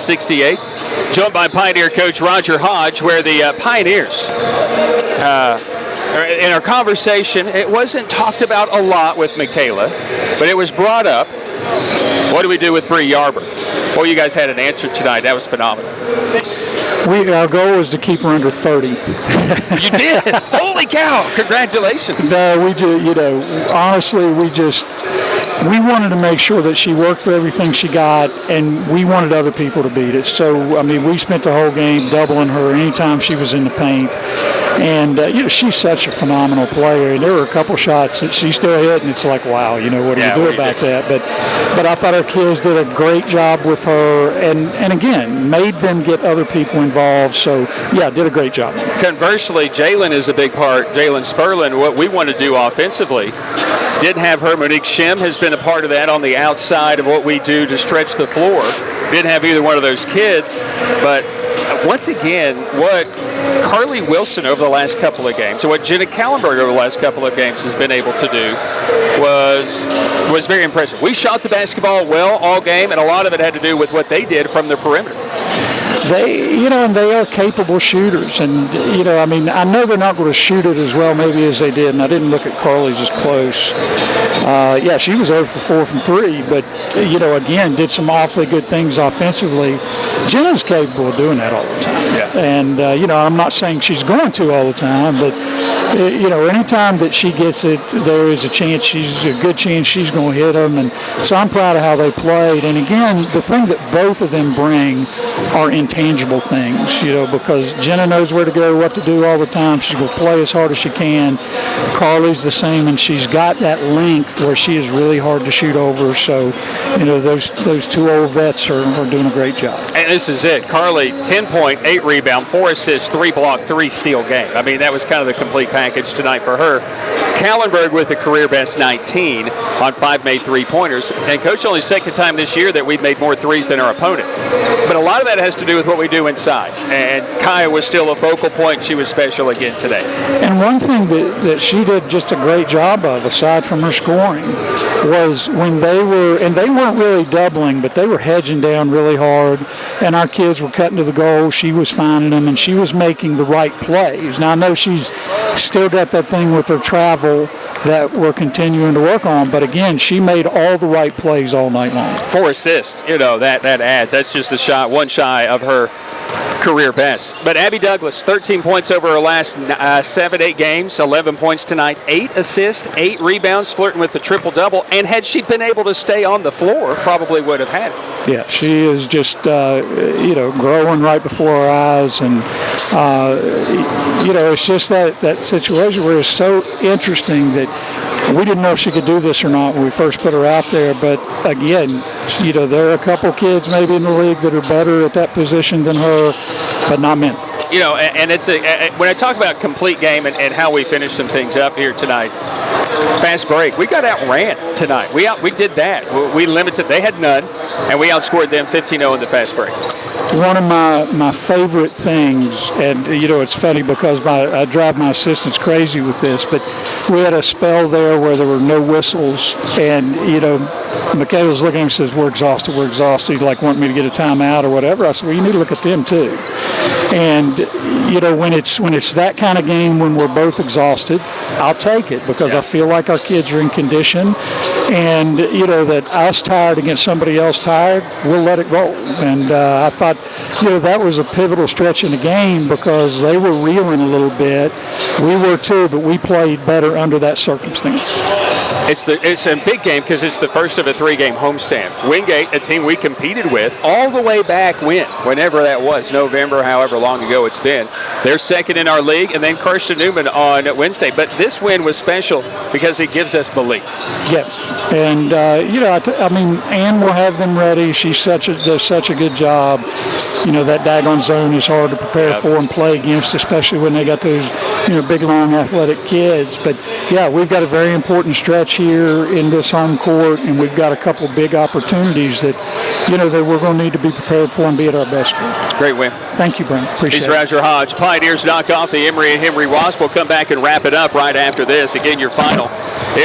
68. Joined by Pioneer coach Roger Hodge, where the Pioneers, in our conversation, it wasn't talked about a lot with Michaela, but it was brought up. What do we do with Bree Yarber? Well, you guys had an answer tonight. That was phenomenal. Our goal was to keep her under 30. You did? Holy cow! Congratulations. No, honestly, we wanted to make sure that she worked for everything she got, and we wanted other people to beat it. So, we spent the whole game doubling her anytime she was in the paint. And, she's such a phenomenal player. And there were a couple shots that she still hit, and it's like, wow, what do you do about that? But I thought our kids did a great job with her, and again, made them get other people involved. So, did a great job. Conversely, Jalen is a big part. Jalen Sperlin, what we want to do offensively, didn't have her. Monique Shim has been a part of that on the outside of what we do to stretch the floor. Didn't have either one of those kids, but once again, what Carly Wilson over the last couple of games, and what Jenna Kallenberg over the last couple of games has been able to do was very impressive. We shot the basketball well all game, and a lot of it had to do with what they did from the perimeter. They are capable shooters, and I know they're not going to shoot it as well maybe as they did, and I didn't look at Carly's as close. She was over for 4 from 3, but again, did some awfully good things offensively. Jenna's capable of doing that all the time. And I'm not saying she's going to all the time, but anytime that she gets it, there is a good chance she's going to hit them. And so I'm proud of how they played. And again, the thing that both of them bring are intangible things, because Jenna knows where to go, what to do all the time. She's going to play as hard as she can. Carly's the same, and she's got that length where she is really hard to shoot over. So, those two old vets are doing a great job. And this is it. Carly, 10 point, 8 rebound, 4 assists, 3 block, 3 steal game. That was kind of the complete package tonight for her. Kallenberg with a career best 19 on 5 made 3-pointers. And coach, only second time this year that we've made more threes than our opponent. But a lot of that has to do with what we do inside. And Kaya was still a focal point. She was special again today. And one thing that she did just a great job of, aside from her scoring, was when they weren't really doubling, but they were hedging down really hard, and our kids were cutting to the goal. She was finding them, and she was making the right plays. Now, I know she's still got that thing with her travel that we're continuing to work on, but again, she made all the right plays all night long. 4 assists, that adds. That's just a shot, one shy of her career best. But Abby Douglas, 13 points over her last 7-8 games, 11 points tonight, 8 assists, 8 rebounds, flirting with the triple-double. And had she been able to stay on the floor, probably would have had it. Yeah, she is just, growing right before our eyes. And, it's just that situation where it's so interesting that we didn't know if she could do this or not when we first put her out there. But, again, there are a couple kids maybe in the league that are better at that position than her, but not many. And it's when I talk about complete game and how we finish some things up here tonight, fast break, we got outran tonight. We did that. We limited. They had none, and we outscored them 15-0 in the fast break. One of my favorite things, and it's funny because I drive my assistants crazy with this, but we had a spell there where there were no whistles, and Michaela was looking at me and says, we're exhausted, you want me to get a timeout or whatever. I said, well, you need to look at them too. And when it's that kind of game when we're both exhausted, I'll take it because I feel like our kids are in condition, and that us tired against somebody else tired, we'll let it go. And I thought that was a pivotal stretch in the game because they were reeling a little bit. We were too, but we played better under that circumstance. It's a big game because it's the first of a 3-game homestand. Wingate, a team we competed with all the way back whenever that was, November, however long ago it's been. They're second in our league, and then Kirsten Newman on Wednesday. But this win was special because it gives us belief. Yes, and Ann will have them ready. She does such a good job. That daggone zone is hard to prepare for and play against, especially when they got those big, long, athletic kids. But, we've got a very important stretch here in this home court, and we've got a couple big opportunities that, that we're going to need to be prepared for and be at our best for. Great win. Thank you, Brent. Appreciate it. He's Roger Hodge. Pioneers knock off the Emory Henry Wasp. We'll come back and wrap it up right after this. Again, your final.